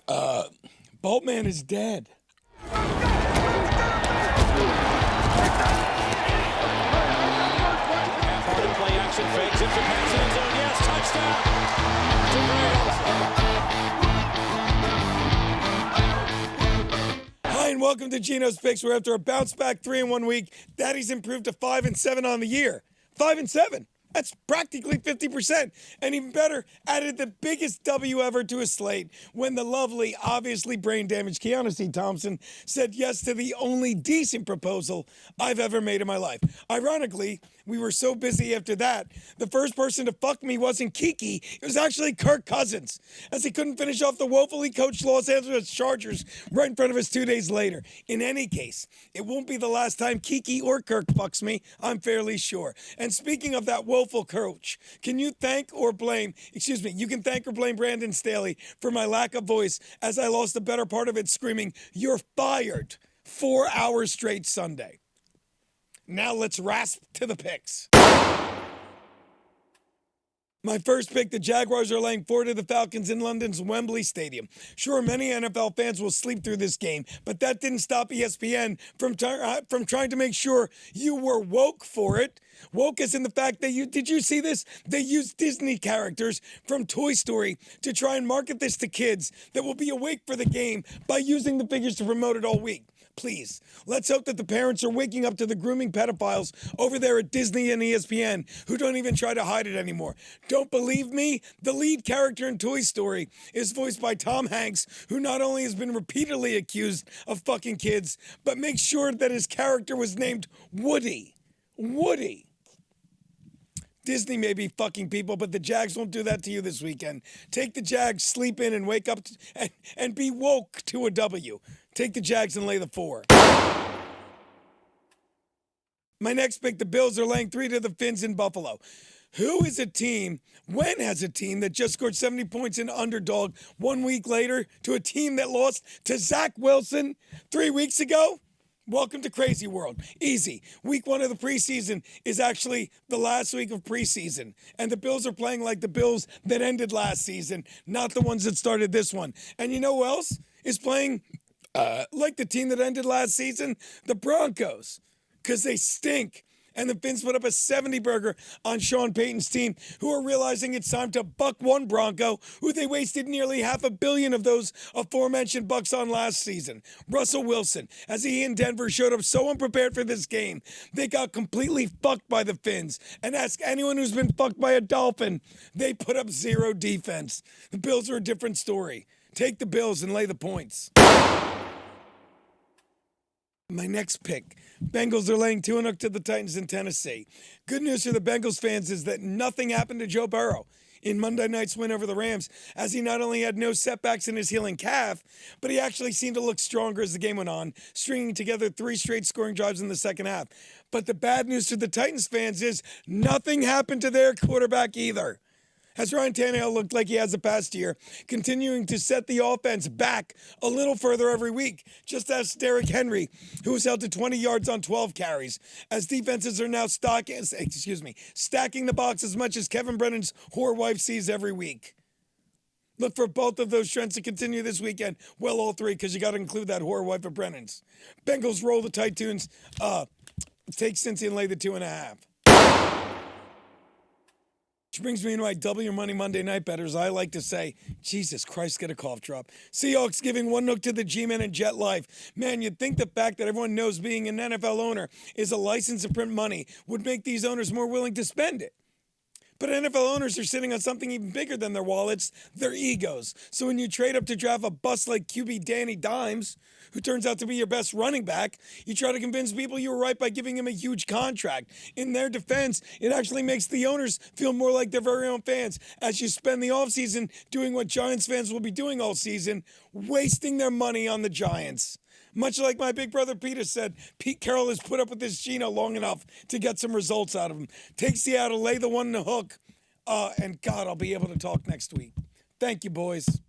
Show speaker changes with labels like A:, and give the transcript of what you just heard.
A: Uh, Boltman is dead.
B: Part of play action fakes it to pass in zone. Yes, touchdown.
A: Hi, and welcome to Geno's Picks, where after a bounce back 3 in 1 week, Daddy's improved to 5-7 on the year. 5-7. That's practically 50%. And even better, added the biggest W ever to a slate when the lovely, obviously brain-damaged Keanu C. Thompson said yes to the only decent proposal I've ever made in my life. Ironically, we were so busy after that, the first person to fuck me wasn't Kiki, it was actually Kirk Cousins, as he couldn't finish off the woefully coached Los Angeles Chargers right in front of us 2 days later. In any case, it won't be the last time Kiki or Kirk fucks me, I'm fairly sure. And speaking of that woeful coach, can you thank or blame, you can thank or blame Brandon Staley for my lack of voice as I lost the better part of it screaming, "You're fired," 4 hours straight Sunday. Now let's rasp to the picks. My first pick, the Jaguars are laying 4 to the Falcons in London's Wembley Stadium. Sure, many NFL fans will sleep through this game, but that didn't stop ESPN from trying to make sure you were woke for it. Woke as in the fact that did you see this? They used Disney characters from Toy Story to try and market this to kids that will be awake for the game by using the figures to promote it all week. Please, let's hope that the parents are waking up to the grooming pedophiles over there at Disney and ESPN who don't even try to hide it anymore. Don't believe me? The lead character in Toy Story is voiced by Tom Hanks, who not only has been repeatedly accused of fucking kids, but makes sure that his character was named Woody. Woody. Disney may be fucking people, but the Jags won't do that to you this weekend. Take the Jags, sleep in, and wake up and be woke to a W. Take the Jags and lay the 4. My next pick, the Bills are laying 3 to the Fins in Buffalo. When has a team that just scored 70 points in underdog 1 week later to a team that lost to Zach Wilson 3 weeks ago? Welcome to Crazy World. Easy. Week 1 of the preseason is actually the last week of preseason. And the Bills are playing like the Bills that ended last season, not the ones that started this one. And you know who else is playing like the team that ended last season? The Broncos. Because they stink. And the Fins put up a 70 burger on Sean Payton's team, who are realizing it's time to buck one Bronco, who they wasted nearly $500 million of those aforementioned bucks on last season. Russell Wilson, as he in Denver showed up so unprepared for this game, they got completely fucked by the Fins. And ask anyone who's been fucked by a Dolphin, they put up 0 defense. The Bills are a different story. Take the Bills and lay the points. My next pick, Bengals are laying 2-0 to the Titans in Tennessee. Good news for the Bengals fans is that nothing happened to Joe Burrow in Monday night's win over the Rams, as he not only had no setbacks in his healing calf, but he actually seemed to look stronger as the game went on, stringing together 3 straight scoring drives in the second half. But the bad news to the Titans fans is nothing happened to their quarterback either. As Ryan Tannehill looked like he has the past year, continuing to set the offense back a little further every week, just as Derrick Henry, who was held to 20 yards on 12 carries, as defenses are now stacking the box as much as Kevin Brennan's whore wife sees every week. Look for both of those trends to continue this weekend. Well, all 3, because you got to include that whore wife of Brennan's. Bengals roll the tight tunes. Take Cincy and lay the 2.5. Which brings me into my double your money Monday night bettors. I like to say, Jesus Christ, get a cough drop. Seahawks giving 1-0 to the G-Men and Jet Life. Man, you'd think the fact that everyone knows being an NFL owner is a license to print money would make these owners more willing to spend it. But NFL owners are sitting on something even bigger than their wallets, their egos. So when you trade up to draft a bust like QB Danny Dimes, who turns out to be your best running back, you try to convince people you were right by giving him a huge contract. In their defense, it actually makes the owners feel more like their very own fans as you spend the offseason doing what Giants fans will be doing all season, wasting their money on the Giants. Much like my big brother Peter said, Pete Carroll has put up with this Geno long enough to get some results out of him. Take Seattle, lay the 1 in the hook, and God, I'll be able to talk next week. Thank you, boys.